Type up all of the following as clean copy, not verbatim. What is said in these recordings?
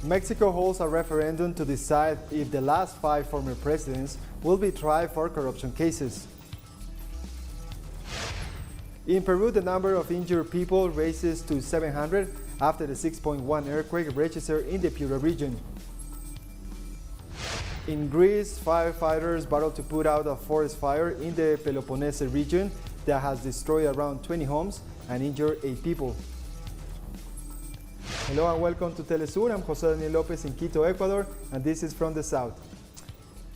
Mexico holds a referendum to decide if the last 5 former presidents will be tried for corruption cases. In Peru, the number of injured people rises to 700 after the 6.1 earthquake registered in the Peru region. In Greece, firefighters battle to put out a forest fire in the Peloponense region that has destroyed around 20 homes and injured 8 people. Hello and welcome to TeleSUR. I'm Jose Daniel Lopez in Quito, Ecuador, and this is from the south.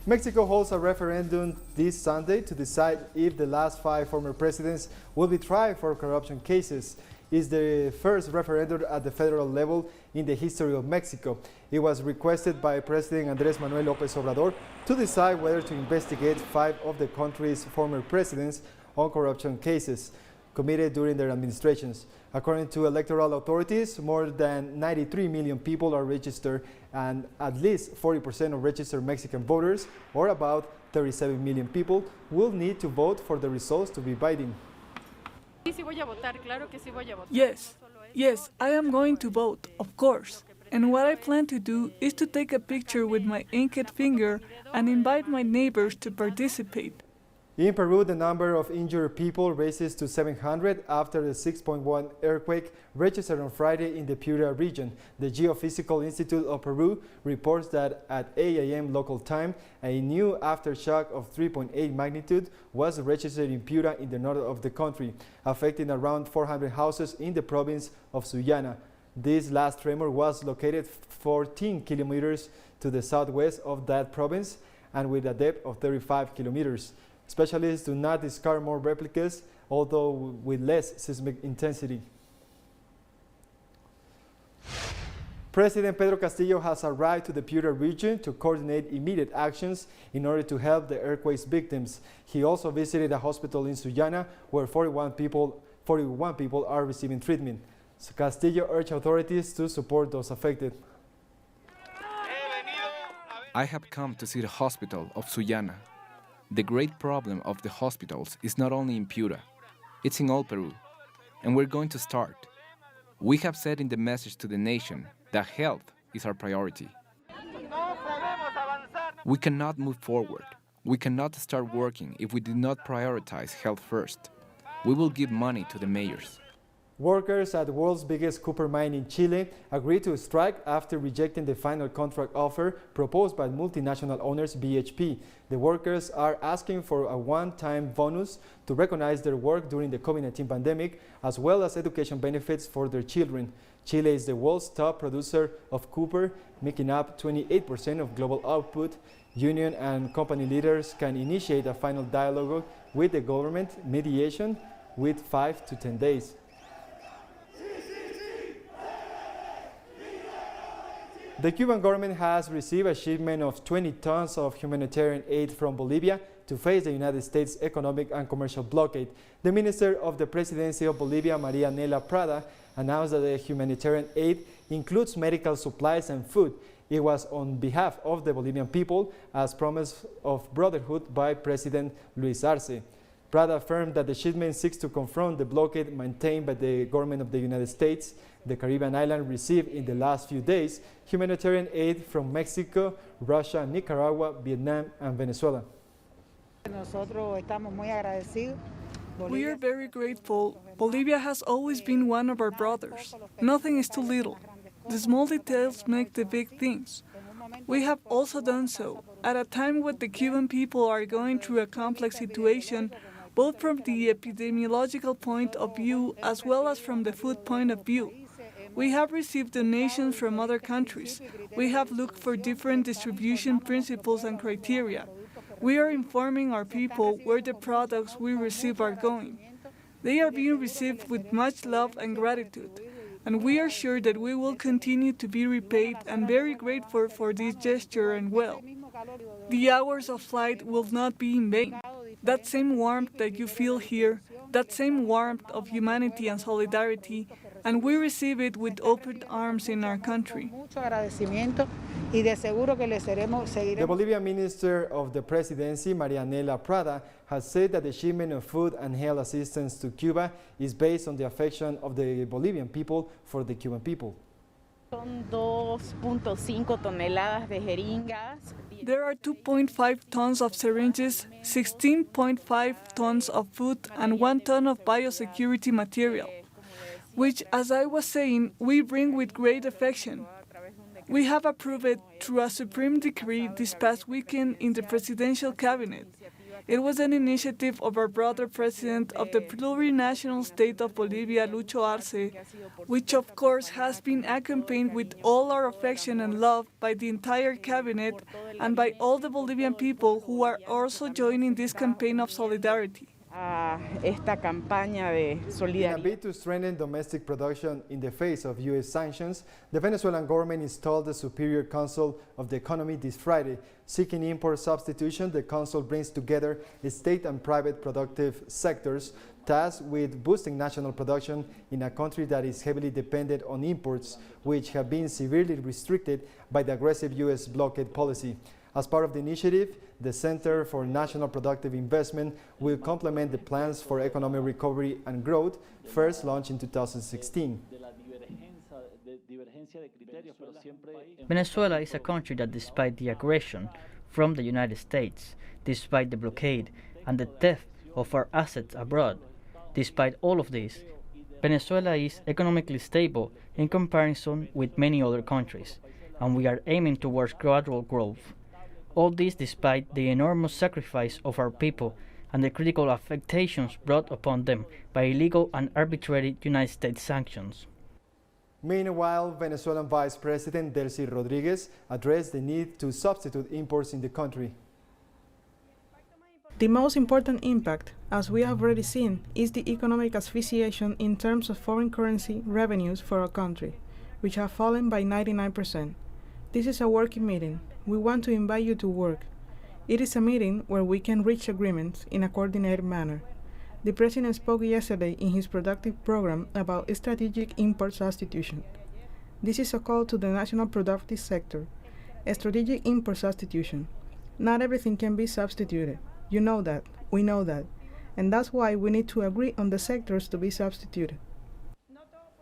Mexico holds a referendum this Sunday to decide if the last 5 former presidents will be tried for corruption cases. It's the first referendum at the federal level in the history of Mexico. It was requested by President Andrés Manuel López Obrador to decide whether to investigate 5 of the country's former presidents on corruption cases committed during their administrations. According to electoral authorities, more than 93 million people are registered, and at least 40% of registered Mexican voters, or about 37 million people, will need to vote for the results to be binding. Yes, I am going to vote, of course. And what I plan to do is to take a picture with my inked finger and invite my neighbors to participate. In Peru, the number of injured people rises to 700 after the 6.1 earthquake registered on Friday in the Piura region. The Geophysical Institute of Peru reports that at 8 a.m. local time, a new aftershock of 3.8 magnitude was registered in Piura in the north of the country, affecting around 400 houses in the province of Sullana. This last tremor was located 14 kilometers to the southwest of that province and with a depth of 35 kilometers. Specialists do not discard more replicas, although with less seismic intensity. President Pedro Castillo has arrived to the Piura region to coordinate immediate actions in order to help the earthquake's victims. He also visited a hospital in Sullana where 41 people are receiving treatment. So Castillo urged authorities to support those affected. I have come to see the hospital of Sullana. The great problem of the hospitals is not only in Piura, it's in all Peru. And we're going to start. We have said in the message to the nation that health is our priority. We cannot move forward. We cannot start working if we do not prioritize health first. We will give money to the mayors. Workers at the world's biggest copper mine in Chile agreed to strike after rejecting the final contract offer proposed by multinational owners BHP. The workers are asking for a one-time bonus to recognize their work during the COVID-19 pandemic, as well as education benefits for their children. Chile is the world's top producer of copper, making up 28% of global output. Union and company leaders can initiate a final dialogue with the government mediation with 5 to 10 days. The Cuban government has received a shipment of 20 tons of humanitarian aid from Bolivia to face the United States economic and commercial blockade. The Minister of the Presidency of Bolivia, Maria Nela Prada, announced that the humanitarian aid includes medical supplies and food. It was on behalf of the Bolivian people, as promise of brotherhood by President Luis Arce. Prada affirmed that the shipment seeks to confront the blockade maintained by the government of the United States. The Caribbean island received in the last few days humanitarian aid from Mexico, Russia, Nicaragua, Vietnam, and Venezuela. We are very grateful. Bolivia has always been one of our brothers. Nothing is too little. The small details make the big things. We have also done so at a time when the Cuban people are going through a complex situation, both from the epidemiological point of view as well as from the food point of view. We have received donations from other countries. We have looked for different distribution principles and criteria. We are informing our people where the products we receive are going. They are being received with much love and gratitude, and we are sure that we will continue to be repaid and very grateful for this gesture and well. The hours of flight will not be in vain. That same warmth that you feel here, that same warmth of humanity and solidarity, and we receive it with open arms in our country. The Bolivian Minister of the Presidency, Maria Nela Prada, has said that the shipment of food and health assistance to Cuba is based on the affection of the Bolivian people for the Cuban people. Son 2.5 toneladas de jeringas. There are 2.5 tons of syringes, 16.5 tons of food, and 1 ton of biosecurity material, which, as I was saying, we bring with great affection. We have approved it through a supreme decree this past weekend in the presidential cabinet. It was an initiative of our brother president of the plurinational state of Bolivia, Lucho Arce, which of course has been accompanied with all our affection and love by the entire cabinet and by all the Bolivian people who are also joining this campaign of solidarity. Esta campaña de In a solidaridad. bid to strengthen domestic production in the face of U.S. sanctions, the Venezuelan government installed the Superior Council of the Economy this Friday. Seeking import substitution, the council brings together state and private productive sectors tasked with boosting national production in a country that is heavily dependent on imports, which have been severely restricted by the aggressive U.S. blockade policy. As part of the initiative, the Center for National Productive Investment will complement the plans for economic recovery and growth, first launched in 2016. Venezuela is a country that, despite the aggression from the United States, despite the blockade and the theft of our assets abroad, despite all of this, Venezuela is economically stable in comparison with many other countries, and we are aiming towards gradual growth. All this despite the enormous sacrifice of our people and the critical affectations brought upon them by illegal and arbitrary United States sanctions. Meanwhile, Venezuelan Vice President Delcy Rodriguez addressed the need to substitute imports in the country. The most important impact, as we have already seen, is the economic asphyxiation in terms of foreign currency revenues for our country, which have fallen by 99%. This is a working meeting. We want to invite you to work. It is a meeting where we can reach agreements in a coordinated manner. The President spoke yesterday in his productive program about strategic import substitution. This is a call to the national productive sector, a strategic import substitution. Not everything can be substituted. You know that, we know that, and that's why we need to agree on the sectors to be substituted.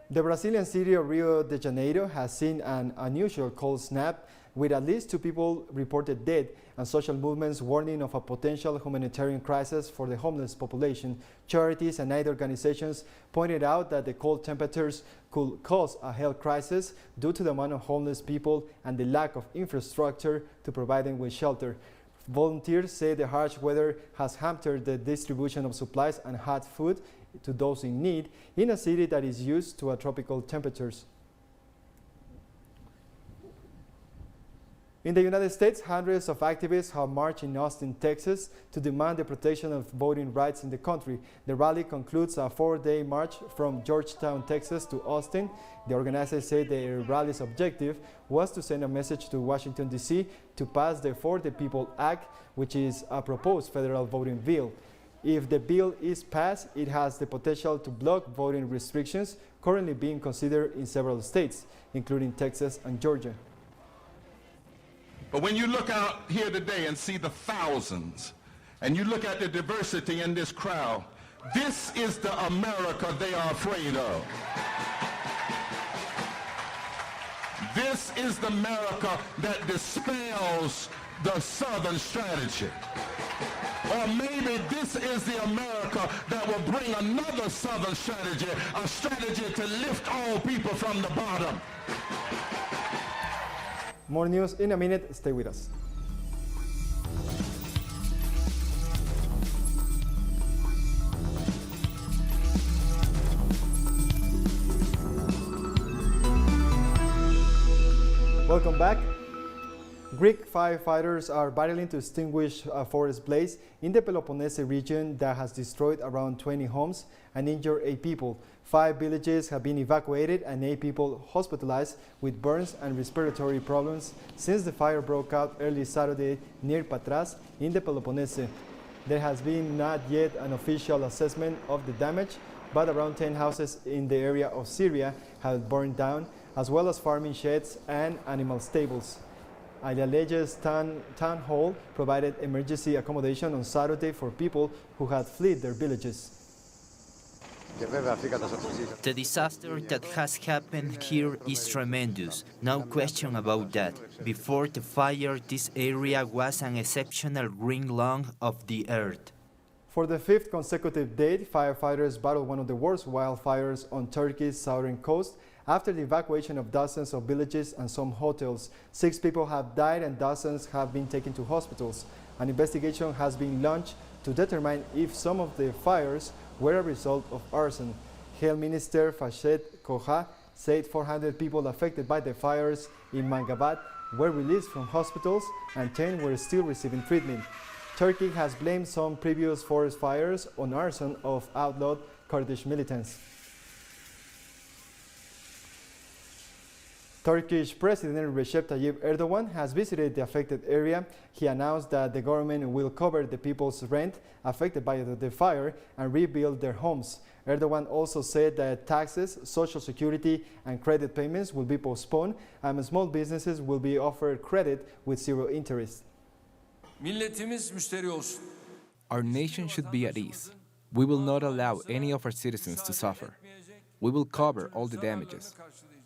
The Brazilian city of Rio de Janeiro has seen an unusual cold snap, with at least 2 people reported dead and social movements warning of a potential humanitarian crisis for the homeless population. Charities and aid organizations pointed out that the cold temperatures could cause a health crisis due to the amount of homeless people and the lack of infrastructure to provide them with shelter. Volunteers say the harsh weather has hampered the distribution of supplies and hot food to those in need in a city that is used to tropical temperatures. In the United States, hundreds of activists have marched in Austin, Texas, to demand the protection of voting rights in the country. The rally concludes a 4-day march from Georgetown, Texas to Austin. The organizers say their rally's objective was to send a message to Washington, D.C. to pass the For the People Act, which is a proposed federal voting bill. If the bill is passed, it has the potential to block voting restrictions currently being considered in several states, including Texas and Georgia. But when you look out here today and see the thousands, and you look at the diversity in this crowd, this is the America they are afraid of. This is the America that dispels the Southern strategy. Or maybe this is the America that will bring another Southern strategy, a strategy to lift all people from the bottom. More news in a minute. Stay with us. Welcome back. Greek firefighters are battling to extinguish a forest blaze in the Peloponense region that has destroyed around 20 homes and injured 8 people. 5 villages have been evacuated and 8 people hospitalized with burns and respiratory problems since the fire broke out early Saturday near Patras in the Peloponense. There has been not yet an official assessment of the damage, but around 10 houses in the area of Syria have burned down, as well as farming sheds and animal stables. Ayaleje's town hall provided emergency accommodation on Saturday for people who had fled their villages. The disaster that has happened here is tremendous, no question about that. Before the fire, this area was an exceptional green lung of the earth. For the fifth consecutive day, firefighters battled one of the worst wildfires on Turkey's southern coast after the evacuation of dozens of villages and some hotels. 6 people have died and dozens have been taken to hospitals. An investigation has been launched to determine if some of the fires were a result of arson. Health Minister Fashed Koha said 400 people affected by the fires in Mangabat were released from hospitals and 10 were still receiving treatment. Turkey has blamed some previous forest fires on arson of outlawed Kurdish militants. Turkish President Recep Tayyip Erdogan has visited the affected area. He announced that the government will cover the people's rent affected by the fire and rebuild their homes. Erdogan also said that taxes, social security and credit payments will be postponed and small businesses will be offered credit with zero interest. Our nation should be at ease. We will not allow any of our citizens to suffer. We will cover all the damages.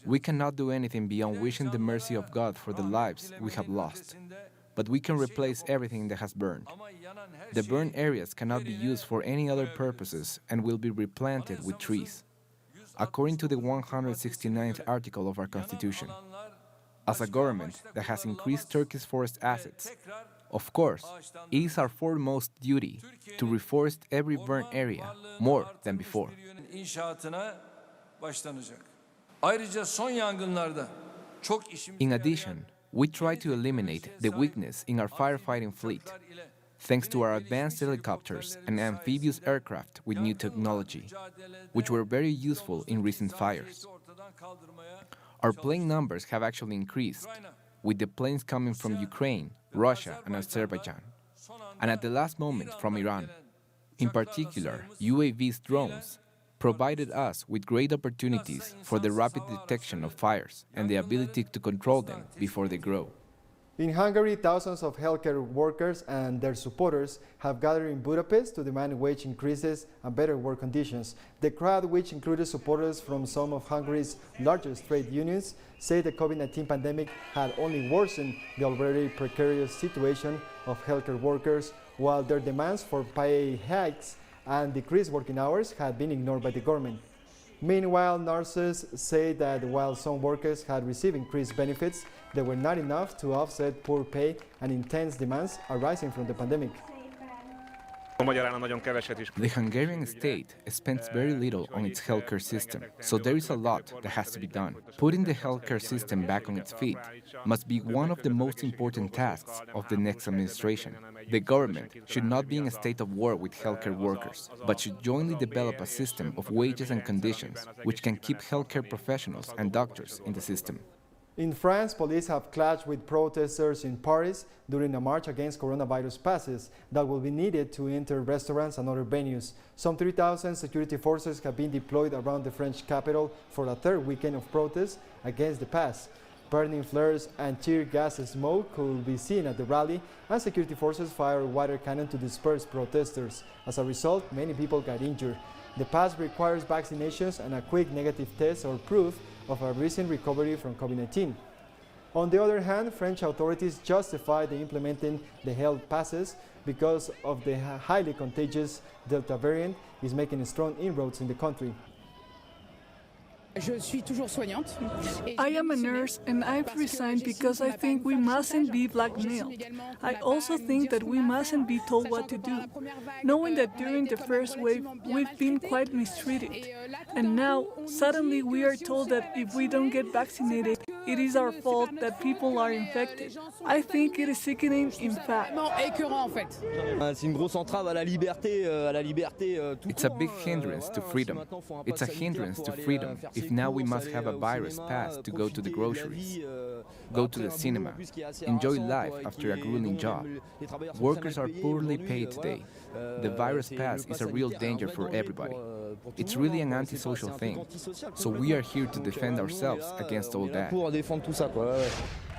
We cannot do anything beyond wishing the mercy of God for the lives we have lost. But we can replace everything that has burned. The burned areas cannot be used for any other purposes and will be replanted with trees, according to the 169th article of our Constitution. As a government that has increased Turkey's forest assets, of course, it is our foremost duty to reforest every burned area more than before. In addition, we try to eliminate the weakness in our firefighting fleet, thanks to our advanced helicopters and amphibious aircraft with new technology, which were very useful in recent fires. Our plane numbers have actually increased, with the planes coming from Ukraine, Russia, and Azerbaijan, and at the last moment from Iran. In particular, UAVs drones provided us with great opportunities for the rapid detection of fires and the ability to control them before they grow. In Hungary, thousands of healthcare workers and their supporters have gathered in Budapest to demand wage increases and better work conditions. The crowd, which included supporters from some of Hungary's largest trade unions, say the COVID-19 pandemic had only worsened the already precarious situation of healthcare workers, while their demands for pay hikes and decreased working hours had been ignored by the government. Meanwhile, nurses say that while some workers had received increased benefits, they were not enough to offset poor pay and intense demands arising from the pandemic. The Hungarian state spends very little on its healthcare system, so there is a lot that has to be done. Putting the healthcare system back on its feet must be one of the most important tasks of the next administration. The government should not be in a state of war with healthcare workers, but should jointly develop a system of wages and conditions which can keep healthcare professionals and doctors in the system. In France, police have clashed with protesters in Paris during a march against coronavirus passes that will be needed to enter restaurants and other venues. Some 3,000 security forces have been deployed around the French capital for a third weekend of protests against the pass. Burning flares and tear gas smoke could be seen at the rally, and security forces fired water cannon to disperse protesters. As a result, many people got injured. The pass requires vaccinations and a quick negative test or proof of a recent recovery from COVID-19. On the other hand, French authorities justify the implementing the health passes because of the highly contagious Delta variant is making strong inroads in the country. I am a nurse and I've resigned because I think we mustn't be blackmailed. I also think that we mustn't be told what to do, knowing that during the first wave we've been quite mistreated. And now, suddenly we are told that if we don't get vaccinated, it is our fault that people are infected. I think it is sickening, in fact. It's a big hindrance to freedom. It's a hindrance to freedom if now we must have a virus pass to go to the groceries, go to the cinema, enjoy life after a grueling job. Workers are poorly paid today. The virus pass is a real danger for everybody. It's really an antisocial thing. So we are here to defend ourselves against all that.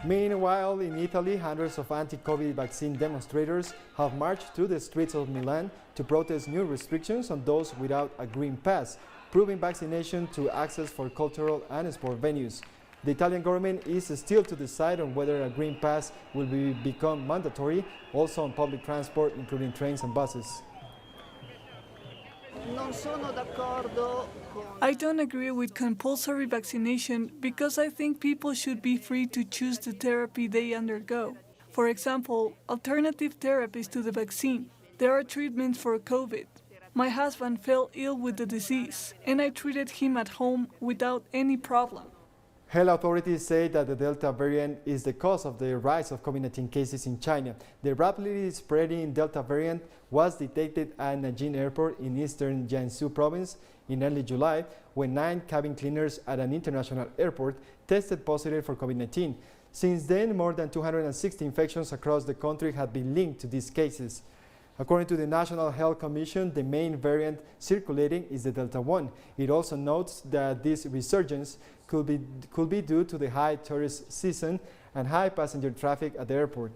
Meanwhile, in Italy, hundreds of anti-COVID vaccine demonstrators have marched through the streets of Milan to protest new restrictions on those without a green pass. proving vaccination to access for cultural and sport venues. The Italian government is still to decide on whether a green pass will become mandatory, also on public transport, including trains and buses. I don't agree with compulsory vaccination because I think people should be free to choose the therapy they undergo. For example, alternative therapies to the vaccine. There are treatments for COVID. My husband fell ill with the disease, and I treated him at home without any problem. Health authorities say that the Delta variant is the cause of the rise of COVID-19 cases in China. The rapidly spreading Delta variant was detected at Nanjing Airport in eastern Jiangsu province in early July, when 9 cabin cleaners at an international airport tested positive for COVID-19. Since then, more than 260 infections across the country have been linked to these cases. According to the National Health Commission, the main variant circulating is the Delta one. It also notes that this resurgence could be due to the high tourist season and high passenger traffic at the airport.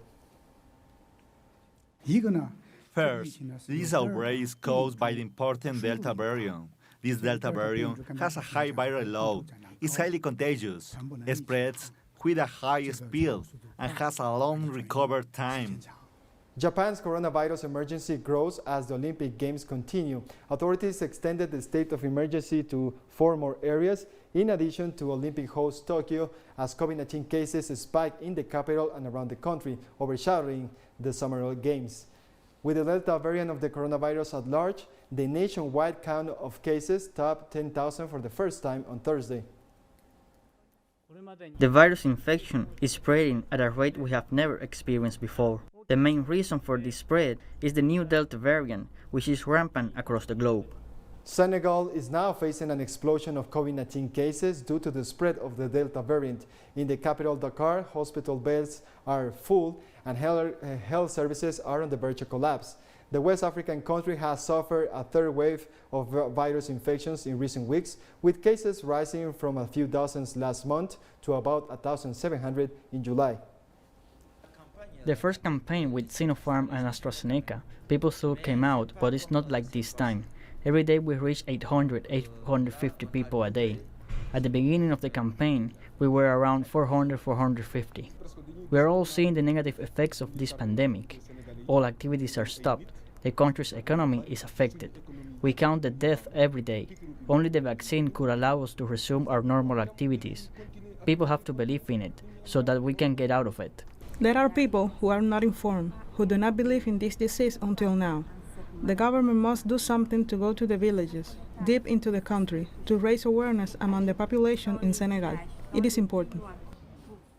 First, this outbreak is caused by the important Delta variant. This Delta variant has a high viral load, is highly contagious, spreads with a high speed, and has a long recovery time. Japan's coronavirus emergency grows as the Olympic Games continue. Authorities extended the state of emergency to 4 more areas, in addition to Olympic host Tokyo, as COVID-19 cases spike in the capital and around the country, overshadowing the Summer Games. With the Delta variant of the coronavirus at large, the nationwide count of cases topped 10,000 for the first time on Thursday. The virus infection is spreading at a rate we have never experienced before. The main reason for this spread is the new Delta variant, which is rampant across the globe. Senegal is now facing an explosion of COVID-19 cases due to the spread of the Delta variant. In the capital, Dakar, hospital beds are full and health services are on the verge of collapse. The West African country has suffered a third wave of virus infections in recent weeks, with cases rising from a few dozens last month to about 1,700 in July. The first campaign with Sinopharm and AstraZeneca, people still came out, but it's not like this time. Every day we reach 800, 850 people a day. At the beginning of the campaign, we were around 400, 450. We are all seeing the negative effects of this pandemic. All activities are stopped. The country's economy is affected. We count the death every day. Only the vaccine could allow us to resume our normal activities. People have to believe in it, so that we can get out of it. There are people who are not informed, who do not believe in this disease until now. The government must do something to go to the villages, deep into the country, to raise awareness among the population in Senegal. It is important.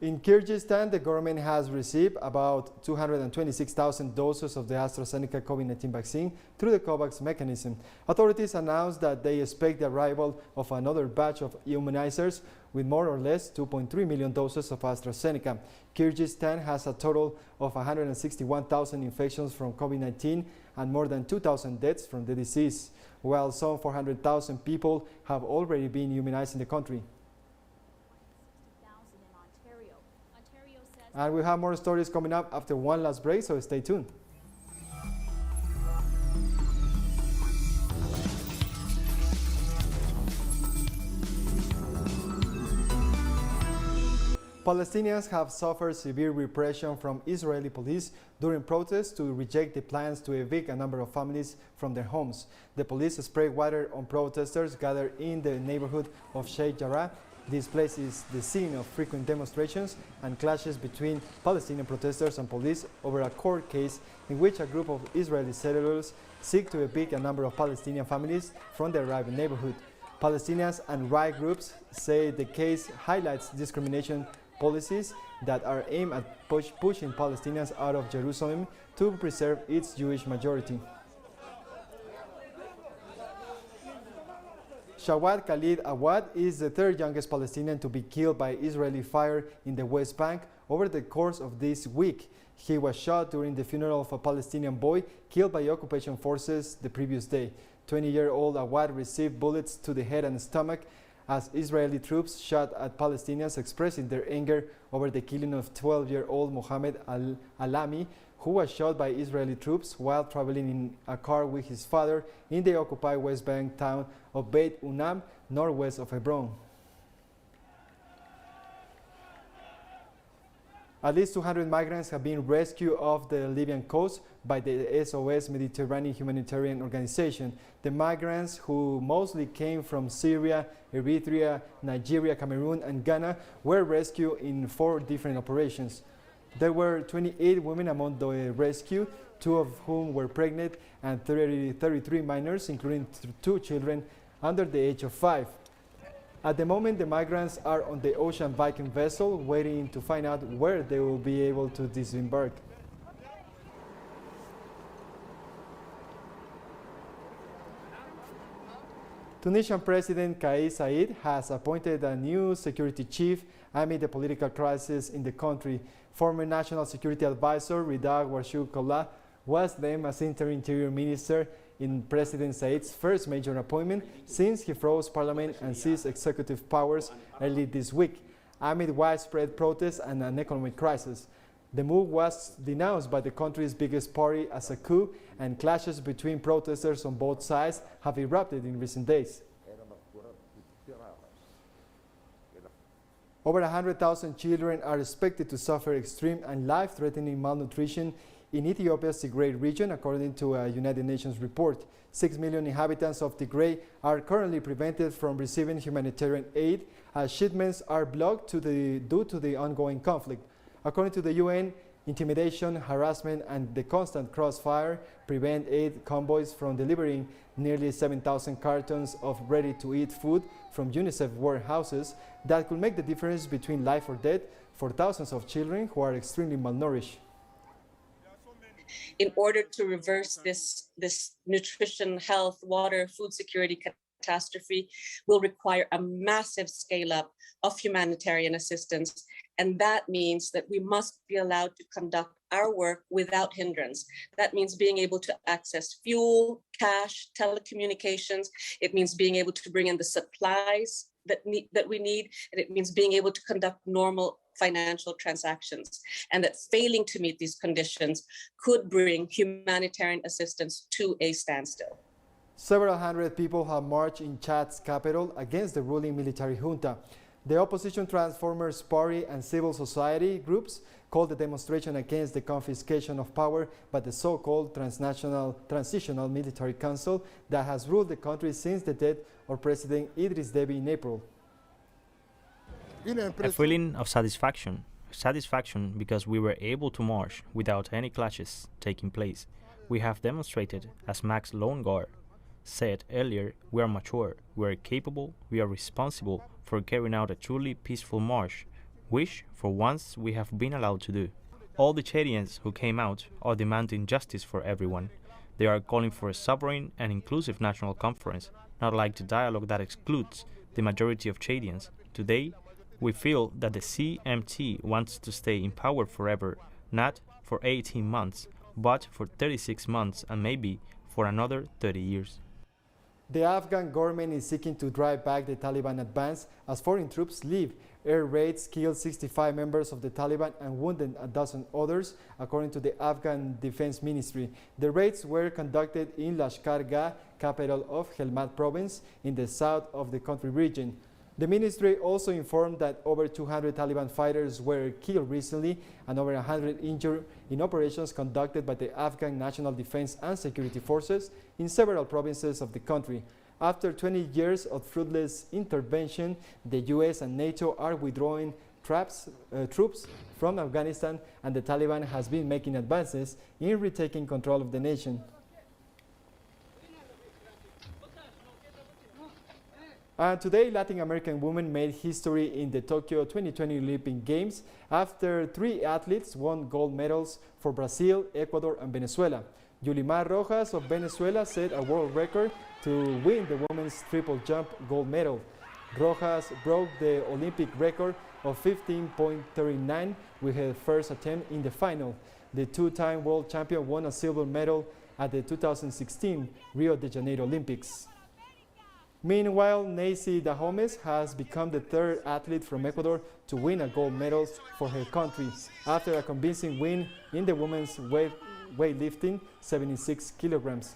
In Kyrgyzstan, the government has received about 226,000 doses of the AstraZeneca COVID-19 vaccine through the COVAX mechanism. Authorities announced that they expect the arrival of another batch of immunizers with more or less 2.3 million doses of AstraZeneca. Kyrgyzstan has a total of 161,000 infections from COVID-19 and more than 2,000 deaths from the disease, while some 400,000 people have already been immunized in the country. And we have more stories coming up after one last break, so stay tuned. Palestinians have suffered severe repression from Israeli police during protests to reject the plans to evict a number of families from their homes. The police sprayed water on protesters gathered in the neighborhood of Sheikh Jarrah. This place is the scene of frequent demonstrations and clashes between Palestinian protesters and police over a court case in which a group of Israeli settlers seek to evict a number of Palestinian families from the arriving neighborhood. Palestinians and right groups say the case highlights discrimination policies that are aimed at pushing Palestinians out of Jerusalem to preserve its Jewish majority. Shawad Khalid Awad is the third youngest Palestinian to be killed by Israeli fire in the West Bank over the course of this week. He was shot during the funeral of a Palestinian boy killed by occupation forces the previous day. 20-year-old Awad received bullets to the head and stomach as Israeli troops shot at Palestinians, expressing their anger over the killing of 12-year-old Mohammed Al-Alami, who was shot by Israeli troops while traveling in a car with his father in the occupied West Bank town of Beit Unam, northwest of Hebron. At least 200 migrants have been rescued off the Libyan coast by the SOS Mediterranean Humanitarian Organization. The migrants, who mostly came from Syria, Eritrea, Nigeria, Cameroon, and Ghana, were rescued in 4 different operations. There were 28 women among the rescue, 2 of whom were pregnant, and 33 minors, including 2 children under the age of 5. At the moment, the migrants are on the ocean Viking vessel, waiting to find out where they will be able to disembark. Tunisian President Kais Saied has appointed a new security chief amid the political crisis in the country. Former National Security Advisor Rida Warshou Kola was named as interim interior minister in President Said's first major appointment since he froze parliament and seized executive powers early this week, amid widespread protests and an economic crisis. The move was denounced by the country's biggest party as a coup, and clashes between protesters on both sides have erupted in recent days. Over 100,000 children are expected to suffer extreme and life-threatening malnutrition in Ethiopia's Tigray region, according to a United Nations report. 6 million inhabitants of Tigray are currently prevented from receiving humanitarian aid as shipments are blocked due to the ongoing conflict. According to the UN, intimidation, harassment, and the constant crossfire prevent aid convoys from delivering nearly 7,000 cartons of ready-to-eat food from UNICEF warehouses that could make the difference between life or death for thousands of children who are extremely malnourished. In order to reverse this nutrition, health, water, food security catastrophe will require a massive scale-up of humanitarian assistance. And that means that we must be allowed to conduct our work without hindrance. That means being able to access fuel, cash, telecommunications. It means being able to bring in the supplies that we need, and it means being able to conduct normal financial transactions. And that failing to meet these conditions could bring humanitarian assistance to a standstill. Several hundred people have marched in Chad's capital against the ruling military junta. The opposition Transformers Party and civil society groups called the demonstration against the confiscation of power by the so-called Transitional Military Council that has ruled the country since the death of President Idris Deby in April. A feeling of satisfaction because we were able to march without any clashes taking place. We have demonstrated, as Max Loengard said earlier, we are mature, we are capable, we are responsible for carrying out a truly peaceful march, which, for once, we have been allowed to do. All the Chadians who came out are demanding justice for everyone. They are calling for a sovereign and inclusive national conference, not like the dialogue that excludes the majority of Chadians. Today, we feel that the CMT wants to stay in power forever, not for 18 months, but for 36 months and maybe for another 30 years. The Afghan government is seeking to drive back the Taliban advance as foreign troops leave. Air raids killed 65 members of the Taliban and wounded a dozen others, according to the Afghan Defense Ministry. The raids were conducted in Lashkar Gah, capital of Helmand province, in the south of the country region. The ministry also informed that over 200 Taliban fighters were killed recently and over 100 injured in operations conducted by the Afghan National Defense and Security Forces in several provinces of the country. After 20 years of fruitless intervention, the US and NATO are withdrawing troops from Afghanistan, and the Taliban has been making advances in retaking control of the nation. And today, Latin American women made history in the Tokyo 2020 Olympic Games after 3 athletes won gold medals for Brazil, Ecuador, and Venezuela. Yulimar Rojas of Venezuela set a world record to win the women's triple jump gold medal. Rojas broke the Olympic record of 15.39 with her first attempt in the final. The 2-time world champion won a silver medal at the 2016 Rio de Janeiro Olympics. Meanwhile, Nacy Dahomes has become the third athlete from Ecuador to win a gold medal for her country after a convincing win in the women's weightlifting, 76 kilograms.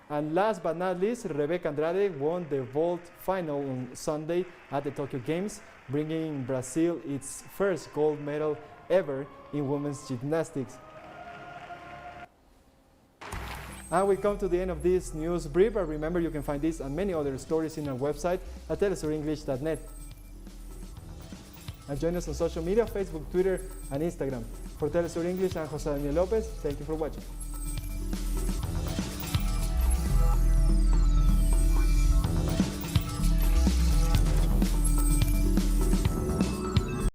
And last but not least, Rebecca Andrade won the vault final on Sunday at the Tokyo Games, bringing Brazil its first gold medal ever in women's gymnastics. And we come to the end of this news brief, but remember you can find this and many other stories in our website at telesurenglish.net. And join us on social media, Facebook, Twitter, and Instagram. For TeleSUR English, I'm Jose Daniel Lopez. Thank you for watching.